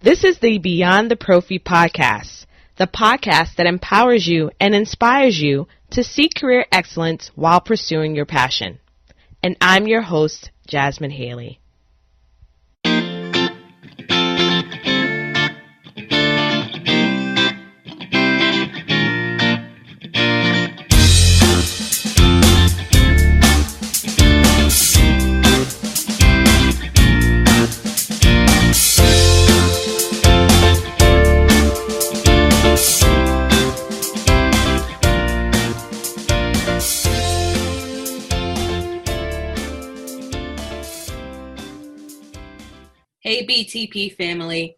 This is the Beyond the Prophy podcast, the podcast that empowers you and inspires you to seek career excellence while pursuing your passion. And I'm your host, Jasmine Haley. Hey BTP family,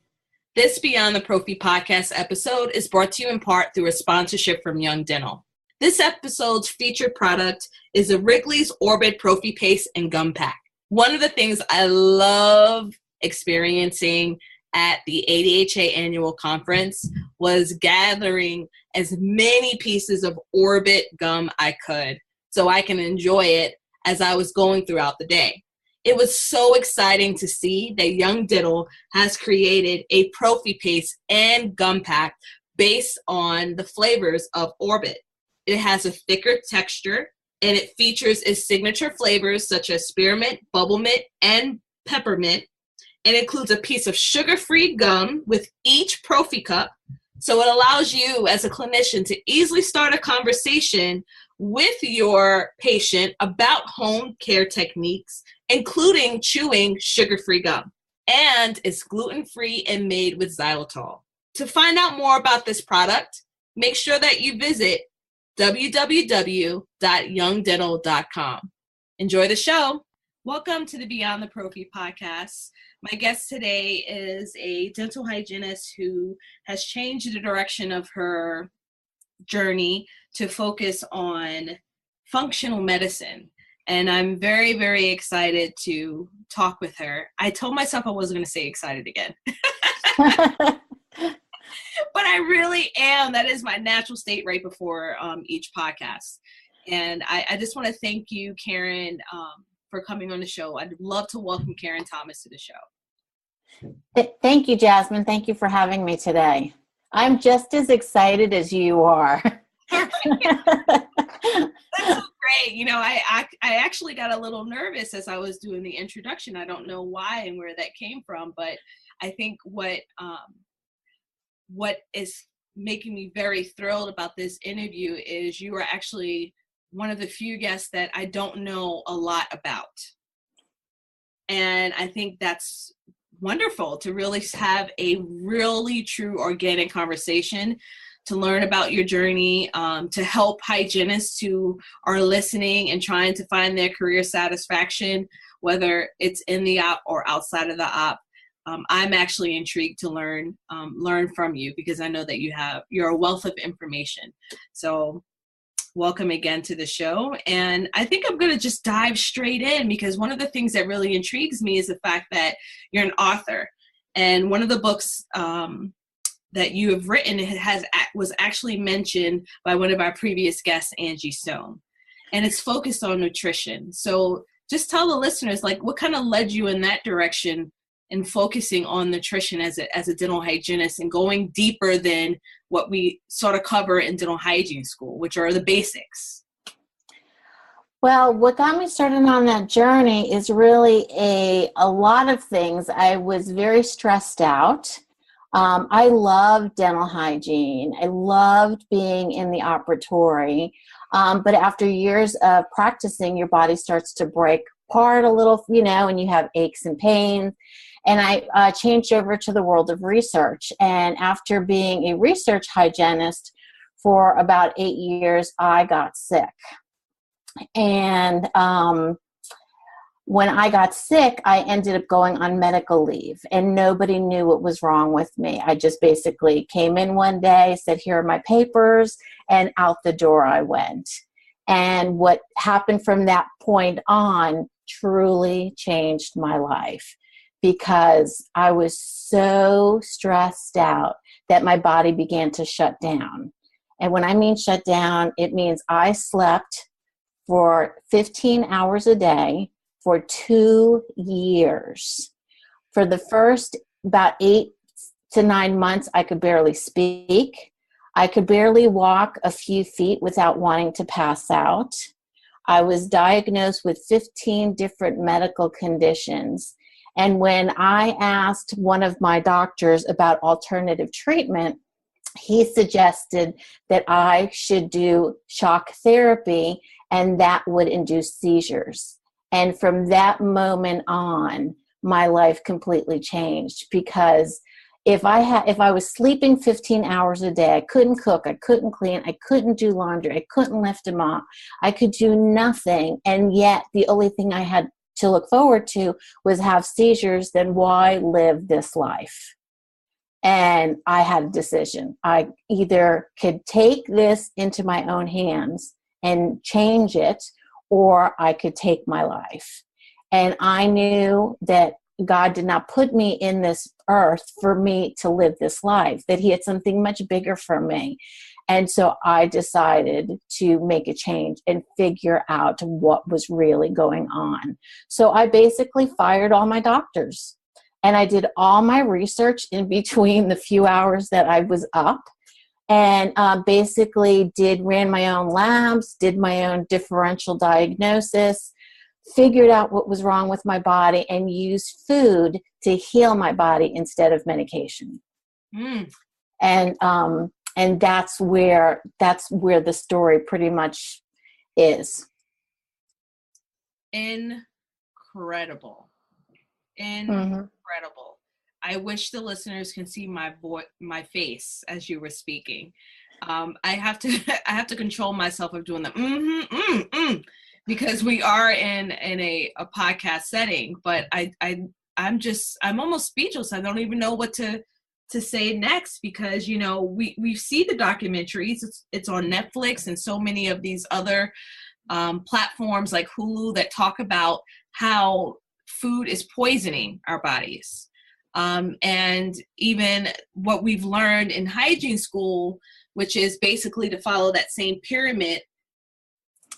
this Beyond the Prophy podcast episode is brought to you in part through a sponsorship from Young Dental. This episode's featured product is the Wrigley's Orbit Prophy Paste and Gum Pack. One of the things I love experiencing at the ADHA annual conference was gathering as many pieces of Orbit gum I could so I can enjoy it as I was going throughout the day. It was so exciting to see that Young Dental has created a Prophy Paste and gum pack based on the flavors of Orbit. It has a thicker texture and it features its signature flavors such as spearmint, bubble mint, and peppermint. It includes a piece of sugar-free gum with each Prophy cup, so it allows you as a clinician to easily start a conversation with your patient about home care techniques, including chewing sugar-free gum. And it's gluten-free and made with xylitol. To find out more about this product, make sure that you visit www.youngdental.com. Enjoy the show. Welcome to the Beyond the Prophy podcast. My guest today is a dental hygienist who has changed the direction of her journey to focus on functional medicine. And I'm very, very excited to talk with her. I told myself I wasn't going to say excited again. But I really am. That is my natural state right before each podcast. And I just want to thank you, Karen, for coming on the show. I'd love to welcome Karen Thomas to the show. Thank you, Jasmine. Thank you for having me today. I'm just as excited as you are. That's so great. You know, I actually got a little nervous as I was doing the introduction. I don't know why and where that came from, but I think what is making me very thrilled about this interview is you are actually one of the few guests that I don't know a lot about. And I think that's wonderful to really have a really true organic conversation, to learn about your journey, to help hygienists who are listening and trying to find their career satisfaction, whether it's in the op or outside of the op. I'm actually intrigued to learn from you because I know that you're a wealth of information. So welcome again to the show. And I think I'm going to just dive straight in because one of the things that really intrigues me is the fact that you're an author. And one of the books that you have written was actually mentioned by one of our previous guests, Angie Stone. And it's focused on nutrition. So just tell the listeners, like, what kind of led you in that direction and focusing on nutrition as a dental hygienist and going deeper than what we sort of cover in dental hygiene school, which are the basics? Well, what got me started on that journey is really a lot of things. I was very stressed out. I loved dental hygiene. I loved being in the operatory. But after years of practicing, your body starts to break apart a little, and you have aches and pains. And I changed over to the world of research. And after being a research hygienist for about 8 years, I got sick. And when I got sick, I ended up going on medical leave. And nobody knew what was wrong with me. I just basically came in one day, said, here are my papers, and out the door I went. And what happened from that point on truly changed my life, because I was so stressed out that my body began to shut down. And when I mean shut down, it means I slept for 15 hours a day for 2 years. For the first about 8 to 9 months, I could barely speak. I could barely walk a few feet without wanting to pass out. I was diagnosed with 15 different medical conditions. And when I asked one of my doctors about alternative treatment, he suggested that I should do shock therapy, and that would induce seizures. And from that moment on, my life completely changed, because if I was sleeping 15 hours a day, I couldn't cook, I couldn't clean, I couldn't do laundry, I couldn't lift a mop, I could do nothing. And yet the only thing I had to look forward to was have seizures. Then why live this life? And I had a decision. I either could take this into my own hands and change it, or I could take my life. And I knew that God did not put me in this earth for me to live this life, that he had something much bigger for me. And so I decided to make a change and figure out what was really going on. So I basically fired all my doctors, and I did all my research in between the few hours that I was up, and basically ran my own labs, did my own differential diagnosis, figured out what was wrong with my body, and used food to heal my body instead of medication. And that's where the story pretty much is. Incredible. Incredible. I wish the listeners can see my face as you were speaking. I have to control myself of doing the because we are in a podcast setting, but I'm almost speechless. I don't even know what to say next, because we see the documentaries. It's on Netflix and so many of these other platforms like Hulu that talk about how food is poisoning our bodies. And even what we've learned in hygiene school, which is basically to follow that same pyramid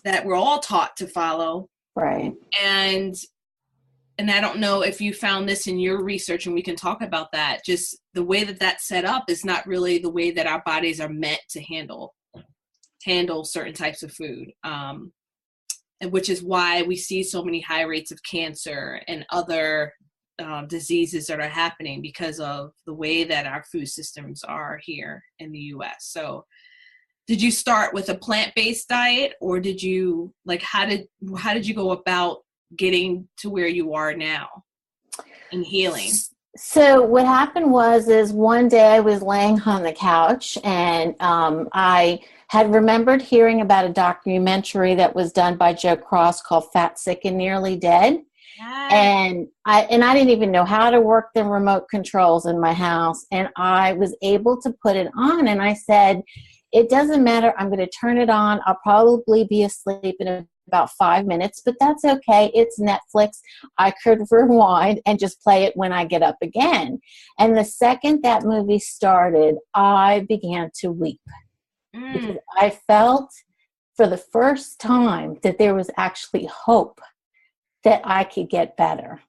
that we're all taught to follow. Right. And I don't know if you found this in your research, and we can talk about that. Just the way that that's set up is not really the way that our bodies are meant to handle certain types of food. And which is why we see so many high rates of cancer and other diseases that are happening, because of the way that our food systems are here in the U.S. So did you start with a plant-based diet, or did you how did you go about getting to where you are now in healing? So what happened is one day I was laying on the couch, and I had remembered hearing about a documentary that was done by Joe Cross called Fat, Sick, and Nearly Dead. Yes. And I didn't even know how to work the remote controls in my house. And I was able to put it on, and I said, it doesn't matter. I'm going to turn it on. I'll probably be asleep in about 5 minutes, but that's okay. It's Netflix. I could rewind and just play it when I get up again. And the second that movie started, I began to weep because I felt for the first time that there was actually hope that I could get better.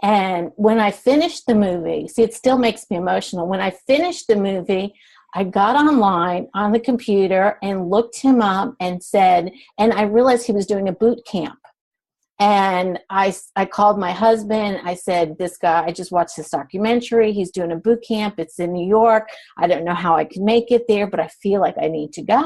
And when I finished the movie, see, it still makes me emotional. When I finished the movie, I got online on the computer and looked him up and said, and I realized he was doing a boot camp. And I called my husband. I said, this guy, I just watched this documentary. He's doing a boot camp. It's in New York. I don't know how I can make it there, but I feel like I need to go.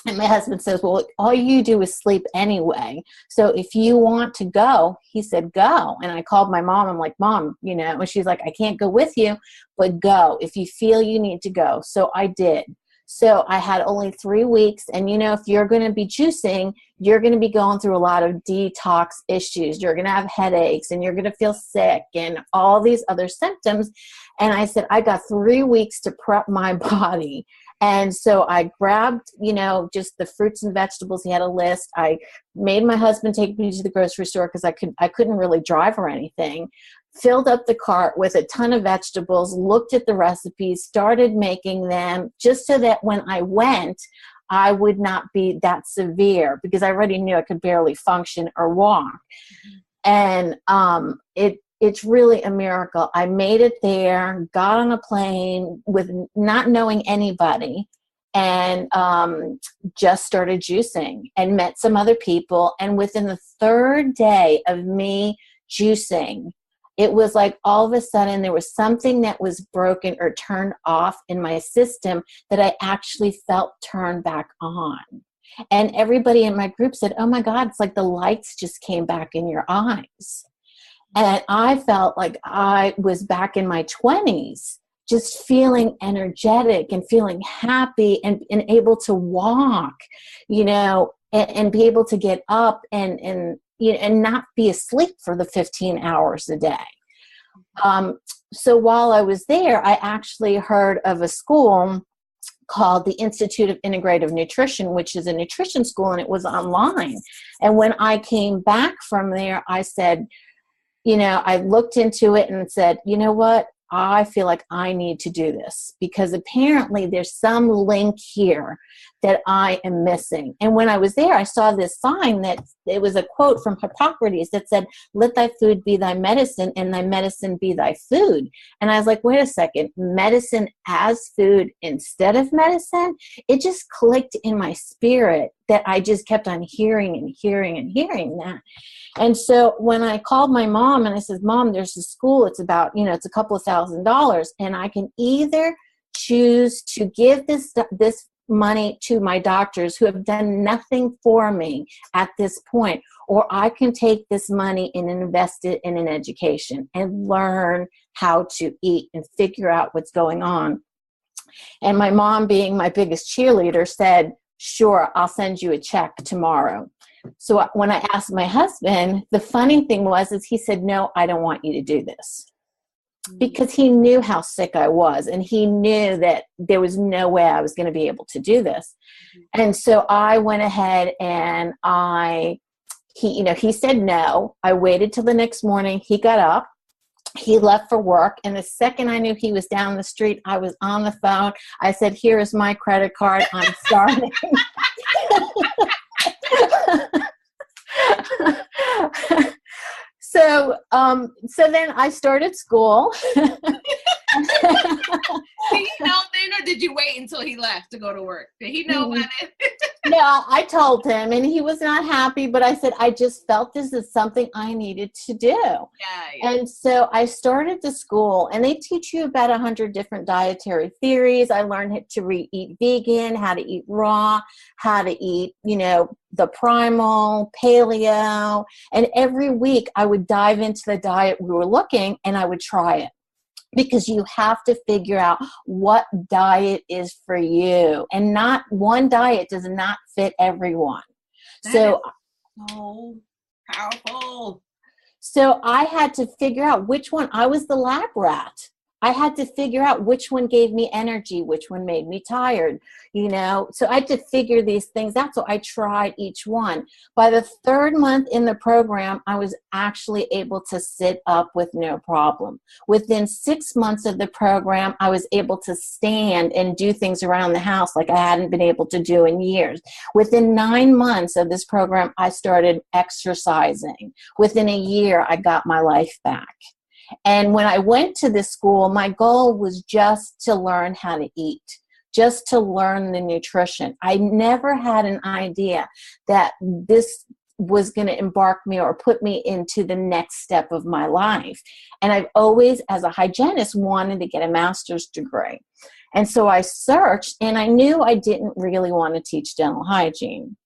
And my husband says, well, all you do is sleep anyway. So if you want to go, he said, go. And I called my mom. I'm like, Mom, and she's like, I can't go with you, but go if you feel you need to go. So I did. So I had only 3 weeks. And, if you're going to be juicing, you're going to be going through a lot of detox issues. You're going to have headaches, and you're going to feel sick and all these other symptoms. And I said, I got 3 weeks to prep my body. And so I grabbed, just the fruits and vegetables. He had a list. I made my husband take me to the grocery store because I couldn't really drive or anything. Filled up the cart with a ton of vegetables, looked at the recipes, started making them just so that when I went, I would not be that severe, because I already knew I could barely function or walk. And it's really a miracle. I made it there, got on a plane with not knowing anybody, and just started juicing and met some other people. And within the third day of me juicing, it was like all of a sudden there was something that was broken or turned off in my system that I actually felt turned back on. And everybody in my group said, oh my God, it's like the lights just came back in your eyes. And I felt like I was back in my 20s, just feeling energetic and feeling happy and able to walk, and be able to get up and not be asleep for the 15 hours a day. So while I was there, I actually heard of a school called the Institute of Integrative Nutrition, which is a nutrition school, and it was online. And when I came back from there, I said, I looked into it and said, you know what? I feel like I need to do this because apparently there's some link here that I am missing. And when I was there, I saw this sign that it was a quote from Hippocrates that said, let thy food be thy medicine and thy medicine be thy food. And I was like, wait a second, medicine as food instead of medicine? It just clicked in my spirit that I just kept on hearing and hearing and hearing that. And so when I called my mom and I said, Mom, there's a school, it's about, it's a couple of $1,000, and I can either choose to give this money to my doctors who have done nothing for me at this point, or I can take this money and invest it in an education and learn how to eat and figure out what's going on. And my mom, being my biggest cheerleader, said, sure, I'll send you a check tomorrow. So when I asked my husband, the funny thing was he said, no, I don't want you to do this. Because he knew how sick I was, and he knew that there was no way I was going to be able to do this. And so I went ahead and he said no. I waited till the next morning. He got up. He left for work, and the second I knew he was down the street, I was on the phone. I said, here is my credit card. I'm starting. So then I started school. Did he know then, or did you wait until he left to go to work? Did he know about it? No, I told him, and he was not happy, but I said, I just felt this is something I needed to do. Yeah. And so I started the school, and they teach you about 100 different dietary theories. I learned to eat vegan, how to eat raw, how to eat, the primal, paleo. And every week I would dive into the diet we were looking, and I would try it. Because you have to figure out what diet is for you. And not one diet does not fit everyone. So powerful. So I had to figure out which one. I was the lab rat. I had to figure out which one gave me energy, which one made me tired, So I had to figure these things out. So I tried each one. By the third month in the program, I was actually able to sit up with no problem. Within 6 months of the program, I was able to stand and do things around the house like I hadn't been able to do in years. Within 9 months of this program, I started exercising. Within a year, I got my life back. And when I went to this school, my goal was just to learn how to eat, just to learn the nutrition. I never had an idea that this was going to embark me or put me into the next step of my life. And I've always, as a hygienist, wanted to get a master's degree. And so I searched, and I knew I didn't really want to teach dental hygiene.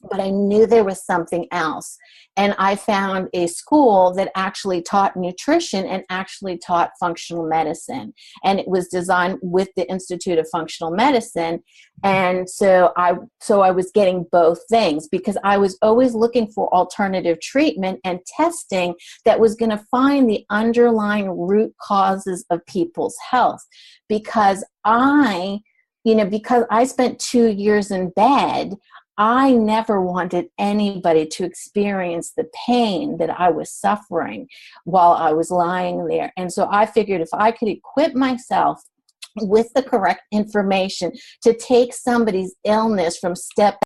But I knew there was something else. And I found a school that actually taught nutrition and actually taught functional medicine. And it was designed with the Institute of Functional Medicine. And so I was getting both things because I was always looking for alternative treatment and testing that was going to find the underlying root causes of people's health. Because I spent 2 years in bed, I never wanted anybody to experience the pain that I was suffering while I was lying there. And so I figured if I could equip myself with the correct information to take somebody's illness from step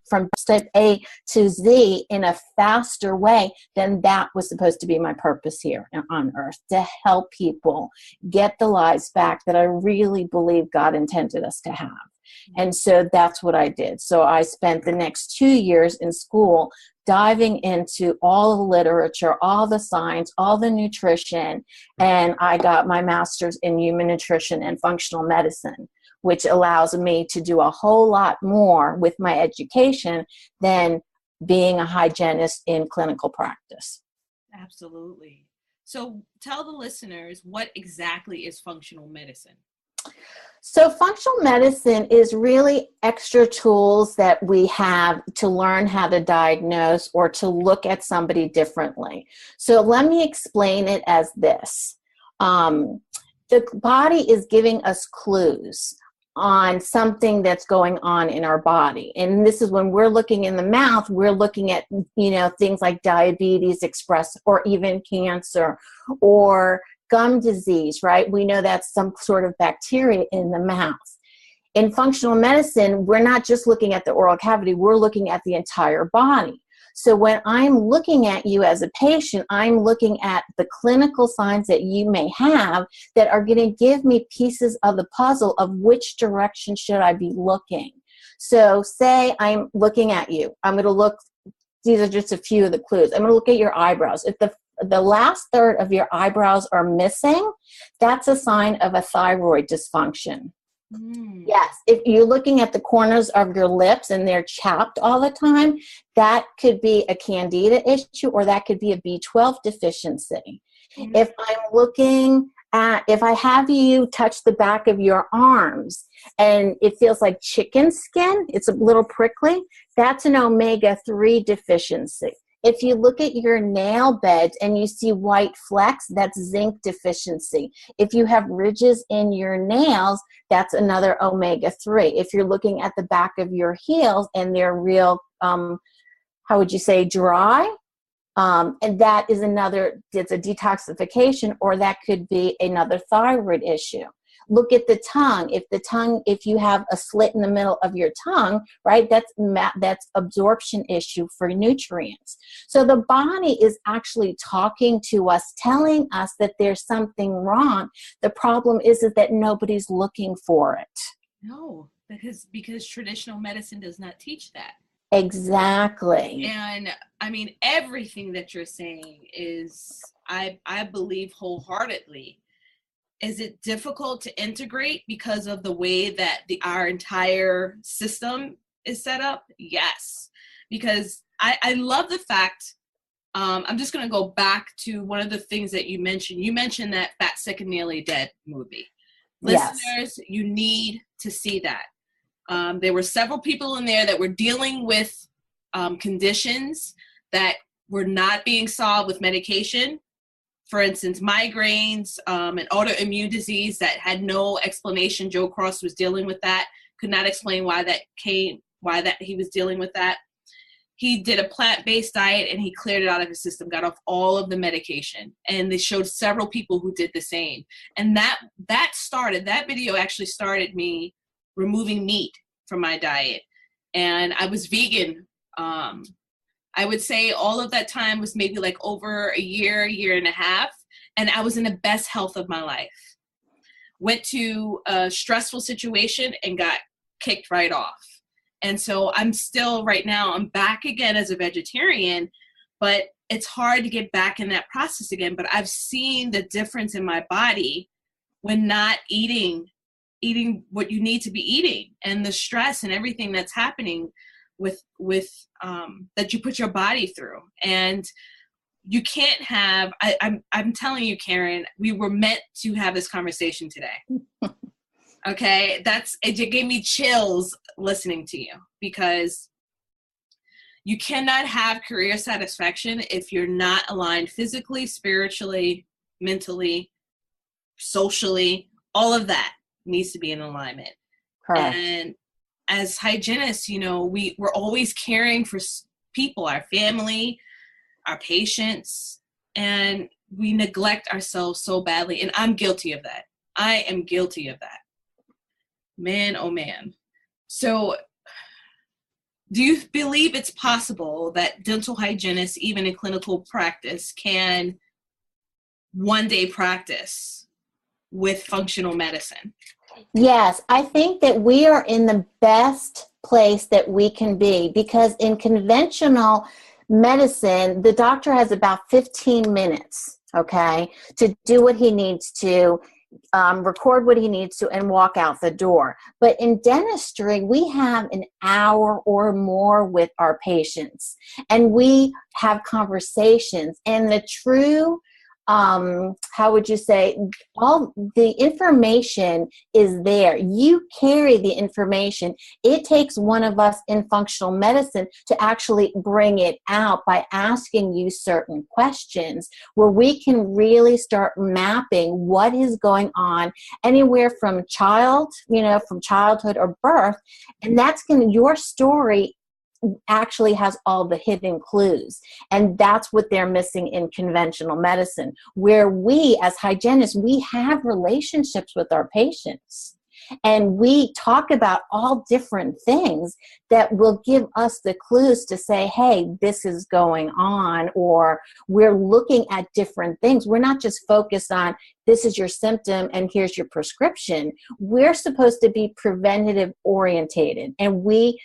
A to Z in a faster way, then that was supposed to be my purpose here on earth, to help people get the lives back that I really believe God intended us to have. And so that's what I did. So I spent the next 2 years in school diving into all the literature, all the science, all the nutrition, and I got my master's in human nutrition and functional medicine, which allows me to do a whole lot more with my education than being a hygienist in clinical practice. Absolutely. So tell the listeners, what exactly is functional medicine? So functional medicine is really extra tools that we have to learn how to diagnose or to look at somebody differently. So let me explain it as this. The body is giving us clues on something that's going on in our body. And this is when we're looking in the mouth, we're looking at, things like diabetes expressed, or even cancer, or gum disease, right? We know that's some sort of bacteria in the mouth. In functional medicine, we're not just looking at the oral cavity, we're looking at the entire body. So when I'm looking at you as a patient, I'm looking at the clinical signs that you may have that are going to give me pieces of the puzzle of which direction should I be looking. So say I'm looking at you. I'm going to look, these are just a few of the clues. I'm going to look at your eyebrows. If the last third of your eyebrows are missing, that's a sign of a thyroid dysfunction. Yes, if you're looking at the corners of your lips and they're chapped all the time, that could be a candida issue, or that could be a B12 deficiency. If I'm looking at, if I have you touch the back of your arms and it feels like chicken skin, it's a little prickly, that's an omega-3 deficiency. If you look at your nail beds and you see white flecks, that's zinc deficiency. If you have ridges in your nails, that's another omega-3. If you're looking at the back of your heels and they're real, how would you say, dry, and that is another, it's a detoxification, or that could be another thyroid issue. Look at the tongue. If you have a slit in the middle of your tongue, right, that's absorption issue for nutrients. So the body is actually talking to us, telling us that there's something wrong. The problem is that nobody's looking for it. No, because traditional medicine does not teach that. Exactly. And I mean, everything that you're saying is, I believe wholeheartedly. Is it difficult to integrate because of the way that our entire system is set up? Yes, because I love the fact, I'm just going to go back to one of the things that you mentioned. You mentioned that Fat, Sick, and Nearly Dead movie. Yes. Listeners, you need to see that. There were several people in there that were dealing with conditions that were not being solved with medication. For instance, migraines, an autoimmune disease that had no explanation. Joe Cross was dealing with that, could not explain why he was dealing with that. He did a plant-based diet and he cleared it out of his system, got off all of the medication. And they showed several people who did the same. And that video actually started me removing meat from my diet. And I was vegan. I would say all of that time was maybe like over a year and a half, and I was in the best health of my life. Went to a stressful situation and got kicked right off. And so I'm still, right now, I'm back again as a vegetarian, but it's hard to get back in that process again. But I've seen the difference in my body when not eating what you need to be eating, and the stress and everything that's happening with that you put your body through. And you can't have, I'm telling you, Karen, we were meant to have this conversation today. Okay, it gave me chills listening to you, because you cannot have career satisfaction if you're not aligned physically, spiritually, mentally, socially. All of that needs to be in alignment. Correct. And as hygienists, we're always caring for people, our family, our patients, and we neglect ourselves so badly. And I'm guilty of that. I am guilty of that. Man, oh man. So do you believe it's possible that dental hygienists, even in clinical practice, can one day practice with functional medicine? Yes, I think that we are in the best place that we can be, because in conventional medicine, the doctor has about 15 minutes, okay, to do what he needs to, record what he needs to, and walk out the door. But in dentistry, we have an hour or more with our patients, and we have conversations, and the true how would you say, all the information is there. You carry the information. It takes one of us in functional medicine to actually bring it out by asking you certain questions, where we can really start mapping what is going on anywhere from from childhood or birth. And that's your story actually has all the hidden clues. And that's what they're missing in conventional medicine, where we as hygienists, we have relationships with our patients. And we talk about all different things that will give us the clues to say, hey, this is going on, or we're looking at different things. We're not just focused on this is your symptom and here's your prescription. We're supposed to be preventative orientated. And we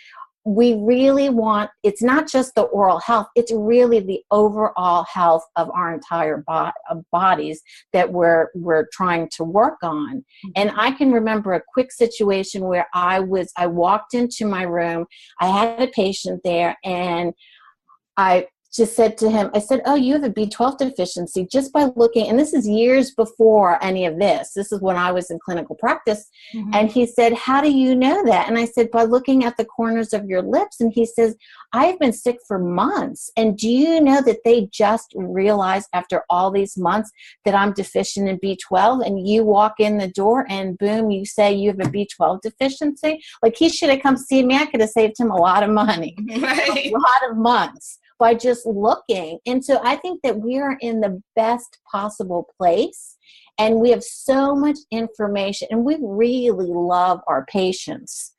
really want, it's not just the oral health, it's really the overall health of our entire bodies that we're trying to work on. And I can remember a quick situation where I walked into my room, I had a patient there, and I just said to him, I said, oh, you have a B12 deficiency, just by looking, and this is years before any of this. This is when I was in clinical practice. Mm-hmm. And he said, how do you know that? And I said, by looking at the corners of your lips. And he says, I've been sick for months. And do you know that they just realized after all these months that I'm deficient in B12? And you walk in the door and boom, you say you have a B12 deficiency? Like, he should have come see me. I could have saved him a lot of money, right. A lot of months, by just looking. And so I think that we are in the best possible place, and we have so much information, and we really love our patients,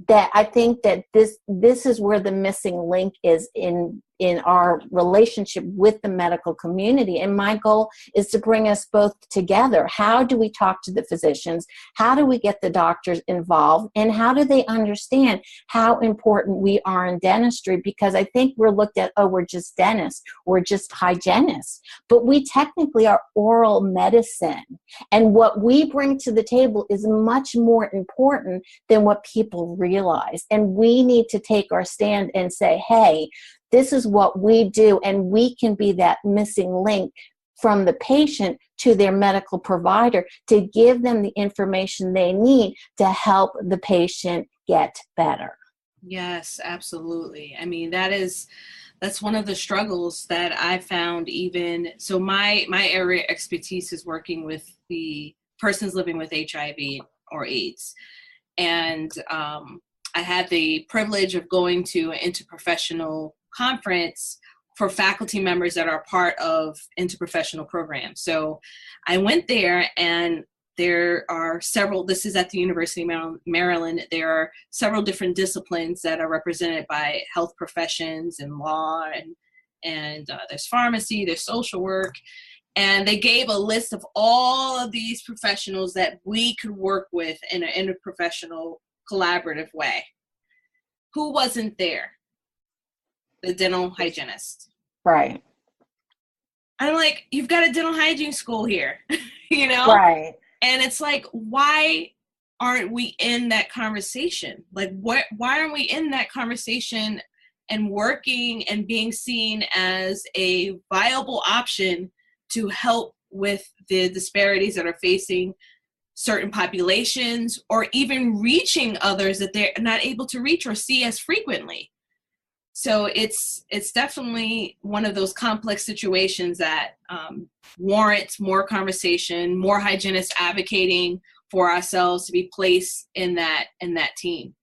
that I think that this is where the missing link is in our relationship with the medical community. And my goal is to bring us both together. How do we talk to the physicians? How do we get the doctors involved? And how do they understand how important we are in dentistry? Because I think we're looked at, oh, we're just dentists, we're just hygienists. But we technically are oral medicine. And what we bring to the table is much more important than what people realize. And we need to take our stand and say, hey, this is what we do, and we can be that missing link from the patient to their medical provider to give them the information they need to help the patient get better. Yes, absolutely. I mean, that's one of the struggles that I found. Even so, my area of expertise is working with the persons living with HIV or AIDS. And I had the privilege of going to an interprofessional conference for faculty members that are part of interprofessional programs. So I went there, and there are several, this is at the University of Maryland, there are several different disciplines that are represented by health professions and law, and there's pharmacy, there's social work. And they gave a list of all of these professionals that we could work with in an interprofessional collaborative way. Who wasn't there? The dental hygienist. Right. I'm like, you've got a dental hygiene school here, Right. And it's like, why aren't we in that conversation? Like, why aren't we in that conversation and working and being seen as a viable option to help with the disparities that are facing certain populations, or even reaching others that they're not able to reach or see as frequently? So it's definitely one of those complex situations that warrants more conversation, more hygienists advocating for ourselves to be placed in that team.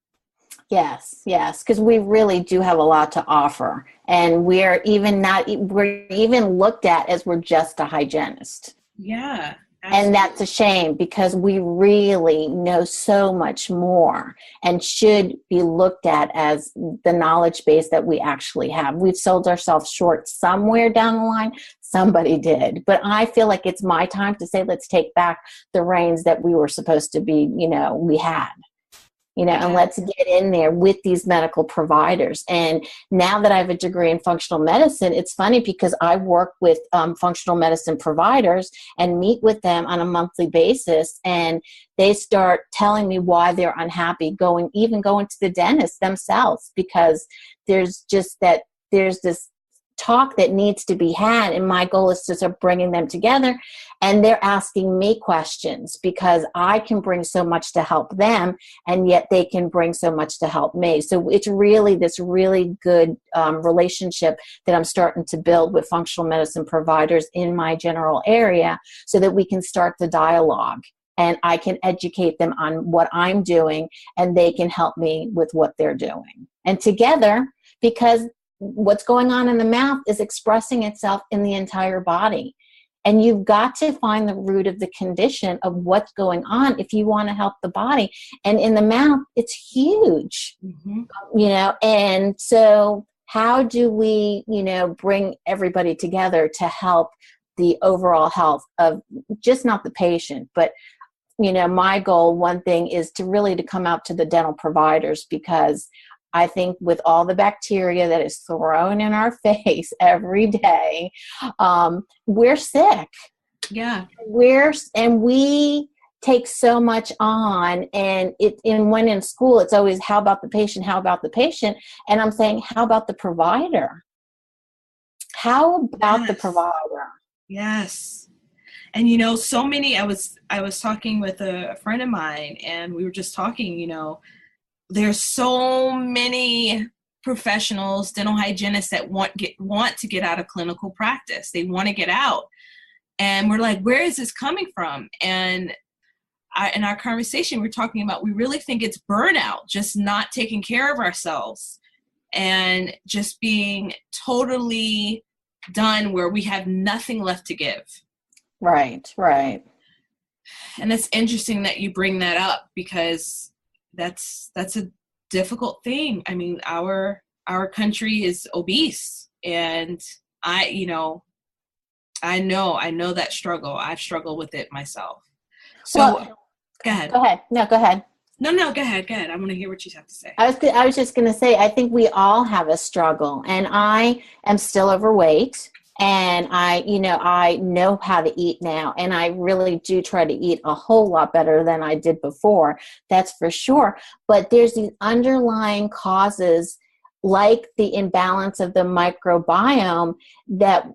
Yes, because we really do have a lot to offer, and we're even looked at as we're just a hygienist. Yeah. And that's a shame, because we really know so much more and should be looked at as the knowledge base that we actually have. We've sold ourselves short somewhere down the line. Somebody did. But I feel like it's my time to say, let's take back the reins that we were supposed to be, we had. And let's get in there with these medical providers. And now that I have a degree in functional medicine, it's funny because I work with functional medicine providers and meet with them on a monthly basis. And they start telling me why they're unhappy going to the dentist themselves, because there's this talk that needs to be had, and my goal is to start bringing them together, and they're asking me questions because I can bring so much to help them, and yet they can bring so much to help me. So it's really this really good relationship that I'm starting to build with functional medicine providers in my general area, so that we can start the dialogue and I can educate them on what I'm doing and they can help me with what they're doing. And together, because what's going on in the mouth is expressing itself in the entire body. And you've got to find the root of the condition of what's going on if you want to help the body. And in the mouth, it's huge, and so how do we, bring everybody together to help the overall health of just not the patient, but my goal, one thing is to come out to the dental providers, because I think with all the bacteria that is thrown in our face every day, we're sick. Yeah. We take so much on, and when in school, it's always, how about the patient? How about the patient? And I'm saying, how about the provider? How about the provider? Yes. And so many, I was talking with a friend of mine, and we were just talking, there's so many professionals, dental hygienists, that want to get out of clinical practice. They want to get out. And we're like, where is this coming from? And in our conversation, we're talking about, we really think it's burnout, just not taking care of ourselves and just being totally done, where we have nothing left to give. Right. And it's interesting that you bring that up, because that's a difficult thing. I mean, our country is obese, and I know that struggle. I've struggled with it myself. So go ahead. No, go ahead. No, go ahead. I want to hear what you have to say. I was just going to say, I think we all have a struggle, and I am still overweight. And I know how to eat now, and I really do try to eat a whole lot better than I did before. That's for sure. But there's these underlying causes, like the imbalance of the microbiome, that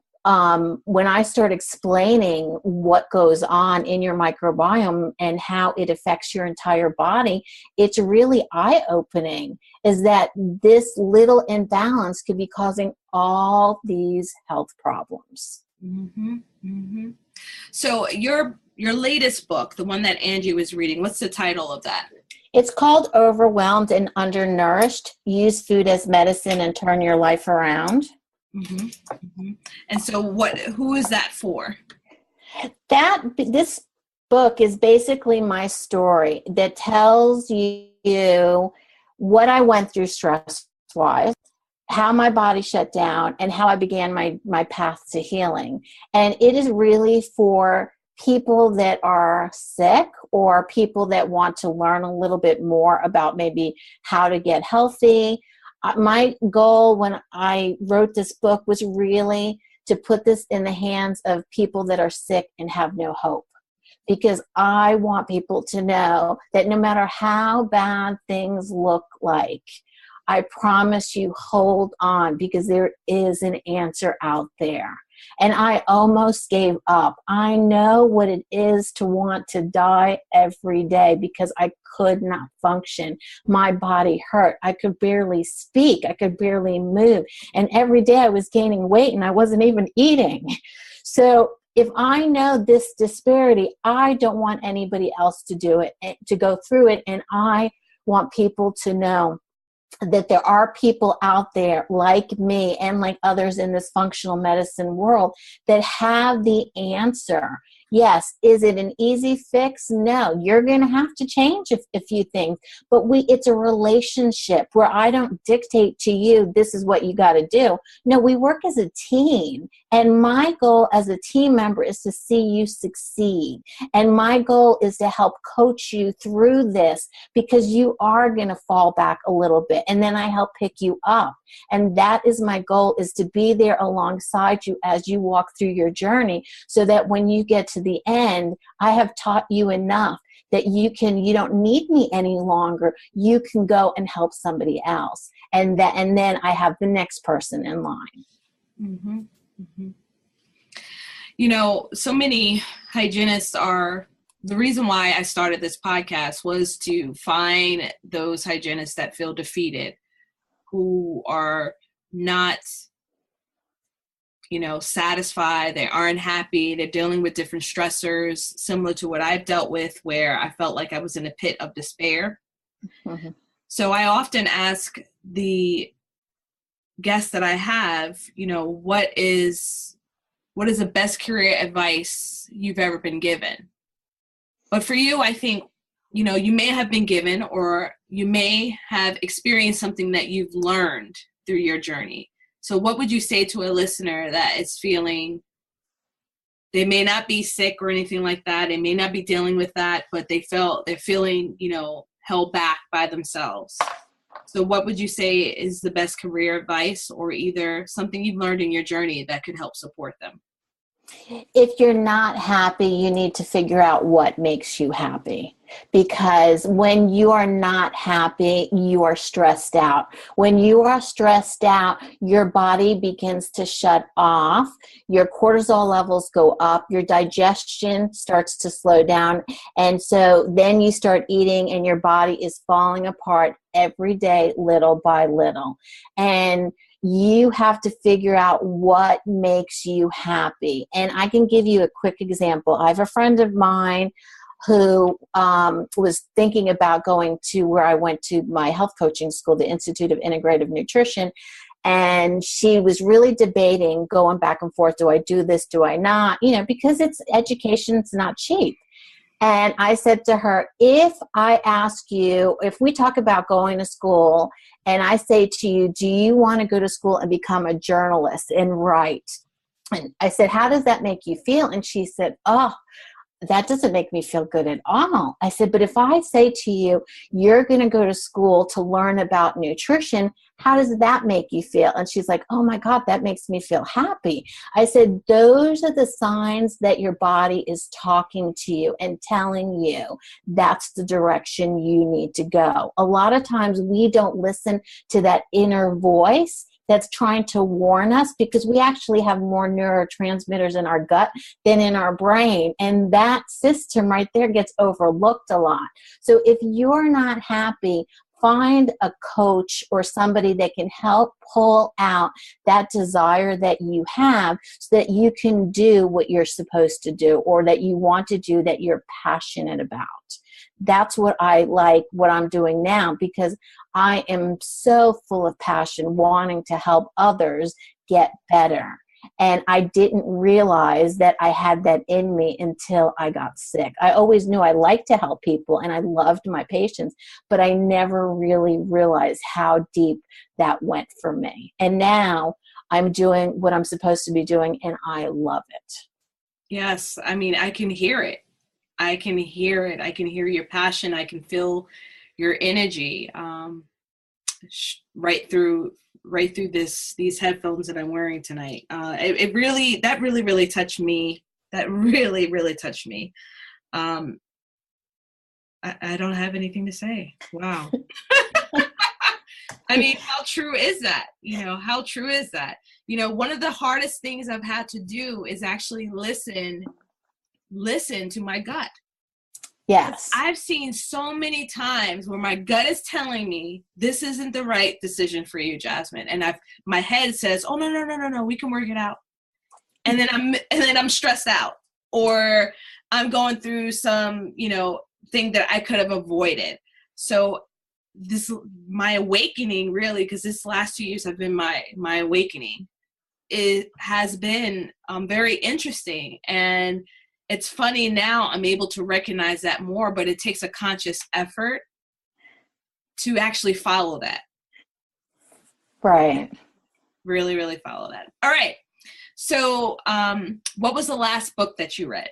when I start explaining what goes on in your microbiome and how it affects your entire body, it's really eye-opening, is that this little imbalance could be causing all these health problems. Mm-hmm. Mm-hmm. So your latest book, the one that Angie was reading, what's the title of that? It's called Overwhelmed and Undernourished: Use Food as Medicine and Turn Your Life Around. Mm-hmm. Mm-hmm. And so who is that for? This book is basically my story that tells you what I went through stress-wise, how my body shut down, and how I began my path to healing. And it is really for people that are sick, or people that want to learn a little bit more about maybe how to get healthy. My goal when I wrote this book was really to put this in the hands of people that are sick and have no hope, because I want people to know that no matter how bad things look like, I promise you, hold on, because there is an answer out there. And I almost gave up. I know what it is to want to die every day, because I could not function. My body hurt. I could barely speak. I could barely move. And every day I was gaining weight, and I wasn't even eating. So if I know this disparity, I don't want anybody else to do it, to go through it. And I want people to know that there are people out there like me and like others in this functional medicine world that have the answer. Yes. Is it an easy fix? No. You're going to have to change a few things, but it's a relationship where I don't dictate to you, this is what you got to do. No, we work as a team. And my goal as a team member is to see you succeed. And my goal is to help coach you through this, because you are going to fall back a little bit. And then I help pick you up. And that is my goal, is to be there alongside you as you walk through your journey, so that when you get to the end, I have taught you enough that you don't need me any longer. You can go and help somebody else. And then I have the next person in line. Mm-hmm. Mm-hmm. You know, so many hygienists the reason why I started this podcast was to find those hygienists that feel defeated, who are not, satisfied. They aren't happy. They're dealing with different stressors, similar to what I've dealt with, where I felt like I was in a pit of despair. Mm-hmm. So I often ask the guests that I have, what is the best career advice you've ever been given? But for you, I think, you may have been given, or you may have experienced something that you've learned through your journey. So what would you say to a listener that is feeling, they may not be sick or anything like that, they may not be dealing with that, but they're feeling, held back by themselves? So what would you say is the best career advice, or either something you've learned in your journey that could help support them? If you're not happy, you need to figure out what makes you happy. Because when you are not happy, you are stressed out. When you are stressed out, your body begins to shut off. Your cortisol levels go up. Your digestion starts to slow down. And so then you start eating, and your body is falling apart every day, little by little. And you have to figure out what makes you happy. And I can give you a quick example. I have a friend of mine who was thinking about going to where I went to my health coaching school, the Institute of Integrative Nutrition. And she was really debating, going back and forth, do I do this, do I not? Because education's not cheap. And I said to her, if we talk about going to school, and I say to you, do you want to go to school and become a journalist and write? And I said, how does that make you feel? And she said, oh, that doesn't make me feel good at all. I said, but if I say to you, you're going to go to school to learn about nutrition, how does that make you feel? And she's like, oh my God, that makes me feel happy. I said, those are the signs that your body is talking to you and telling you that's the direction you need to go. A lot of times we don't listen to that inner voice that's trying to warn us, because we actually have more neurotransmitters in our gut than in our brain. And that system right there gets overlooked a lot. So if you're not happy, find a coach or somebody that can help pull out that desire that you have, so that you can do what you're supposed to do, or that you want to do, that you're passionate about. That's what I like, what I'm doing now, because I am so full of passion, wanting to help others get better. And I didn't realize that I had that in me until I got sick. I always knew I liked to help people and I loved my patients, but I never really realized how deep that went for me. And now I'm doing what I'm supposed to be doing, and I love it. Yes. I mean, I can hear it. I can hear it. I can hear your passion. I can feel your energy right through these headphones that I'm wearing tonight. That really touched me. That really touched me. I don't have anything to say. Wow. I mean, how true is that? How true is that? One of the hardest things I've had to do is actually listen to my gut. Yes. I've seen so many times where my gut is telling me this isn't the right decision for you, Jasmine. And my head says, oh, no, we can work it out. And then I'm stressed out, or I'm going through some, thing that I could have avoided. So my awakening, really, because this last 2 years have been my awakening, it has been very interesting. And it's funny now I'm able to recognize that more, but it takes a conscious effort to actually follow that. Right. Really, really follow that. All right. So what was the last book that you read?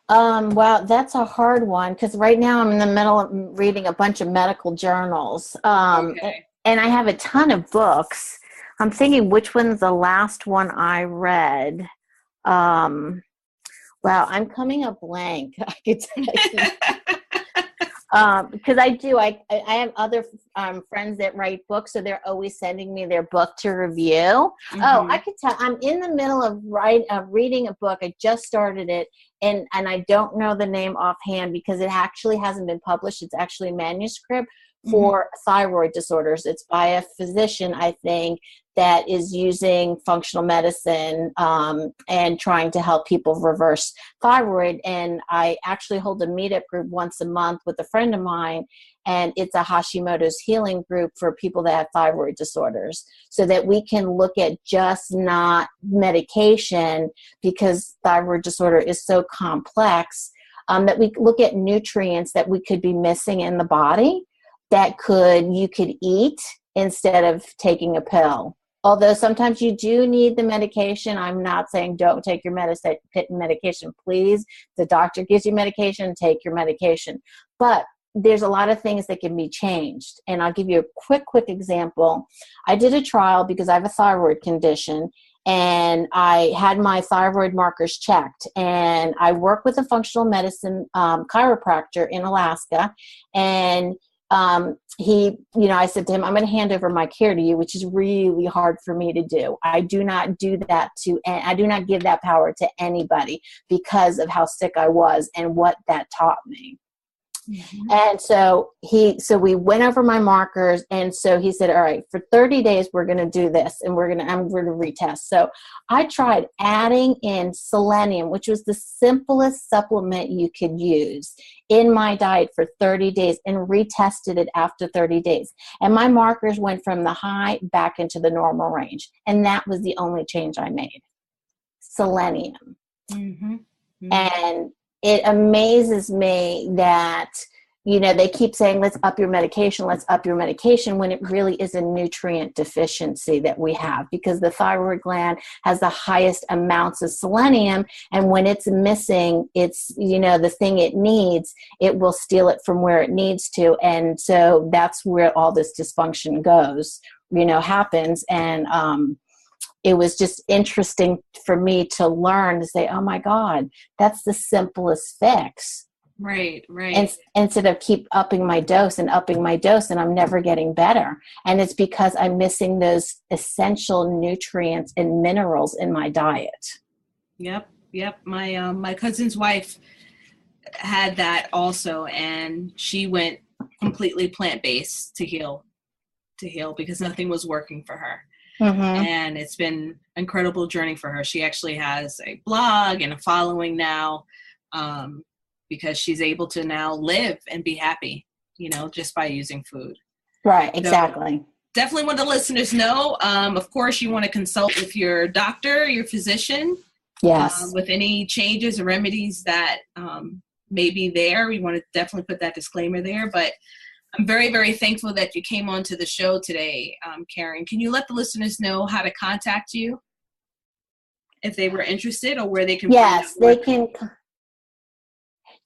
Well, that's a hard one because right now I'm in the middle of reading a bunch of medical journals. Okay. And I have a ton of books. I'm thinking which one's the last one I read. Wow, I'm coming up blank. I could tell you. Because I have other friends that write books, so they're always sending me their book to review. Oh, I could tell. I'm in the middle of reading a book. I just started it, and I don't know the name offhand because it actually hasn't been published. It's actually a manuscript for thyroid disorders. It's by a physician, I think, that is using functional medicine and trying to help people reverse thyroid. And I actually hold a meetup group once a month with a friend of mine, and it's a Hashimoto's healing group for people that have thyroid disorders, so that we can look at just not medication, because thyroid disorder is so complex, that we look at nutrients that we could be missing in the body that you could eat instead of taking a pill. Although sometimes you do need the medication. I'm not saying don't take your medication, please. The doctor gives you medication, take your medication. But there's a lot of things that can be changed. And I'll give you a quick example. I did a trial because I have a thyroid condition, and I had my thyroid markers checked. And I work with a functional medicine chiropractor in Alaska, and I said to him, I'm going to hand over my care to you, which is really hard for me to do. I do not do that I do not give that power to anybody because of how sick I was and what that taught me. And so we went over my markers, and so he said, all right, for 30 days, we're going to do this, and I'm going to retest. So I tried adding in selenium, which was the simplest supplement you could use, in my diet for 30 days and retested it after 30 days. And my markers went from the high back into the normal range. And that was the only change I made. Selenium. And it amazes me that, they keep saying, let's up your medication, when it really is a nutrient deficiency that we have, because the thyroid gland has the highest amounts of selenium. And when it's missing, it's, the thing it needs, it will steal it from where it needs to. And so that's where all this dysfunction goes, happens. And, it was just interesting for me to learn to say, oh my God, that's the simplest fix. Right. Instead of keep upping my dose, and I'm never getting better. And it's because I'm missing those essential nutrients and minerals in my diet. Yep. My cousin's wife had that also, and she went completely plant-based to heal because nothing was working for her. And it's been an incredible journey for her. She actually has a blog and a following now, because she's able to now live and be happy, just by using food. Right, exactly. So definitely want the listeners know, of course, you want to consult with your doctor, your physician. Yes. With any changes or remedies that may be there. We want to definitely put that disclaimer there, but I'm very, very thankful that you came on to the show today, Karen. Can you let the listeners know how to contact you if they were interested, or where they can? Yes, they can.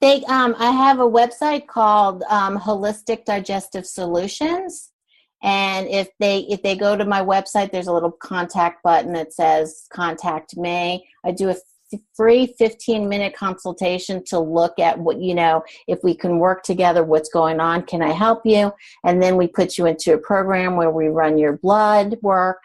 I have a website called Holistic Digestive Solutions, and if they go to my website, there's a little contact button that says "Contact Me." I do a free 15-minute consultation to look at what, if we can work together, what's going on, can I help you? And then we put you into a program where we run your blood work.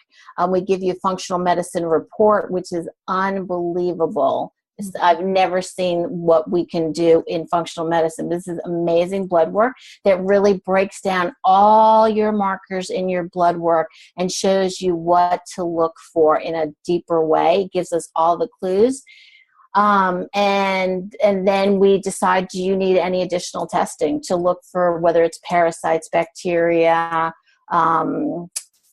We give you a functional medicine report, which is unbelievable. I've never seen what we can do in functional medicine. This is amazing blood work that really breaks down all your markers in your blood work and shows you what to look for in a deeper way. It gives us all the clues. And then we decide, do you need any additional testing to look for whether it's parasites, bacteria,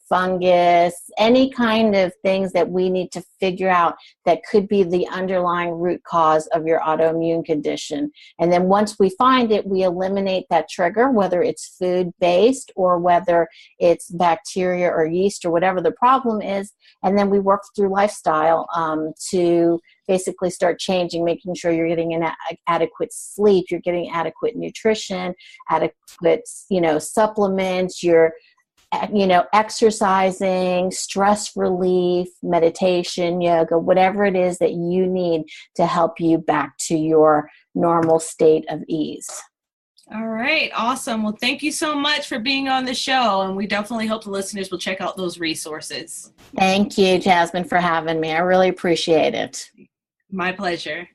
fungus, any kind of things that we need to figure out that could be the underlying root cause of your autoimmune condition. And then once we find it, we eliminate that trigger, whether it's food-based or whether it's bacteria or yeast or whatever the problem is. And then we work through lifestyle to basically start changing, making sure you're getting an adequate sleep, you're getting adequate nutrition, adequate, supplements, you're, exercising, stress relief, meditation, yoga, whatever it is that you need to help you back to your normal state of ease. All right. Awesome. Well, thank you so much for being on the show. And we definitely hope the listeners will check out those resources. Thank you, Jasmine, for having me. I really appreciate it. My pleasure.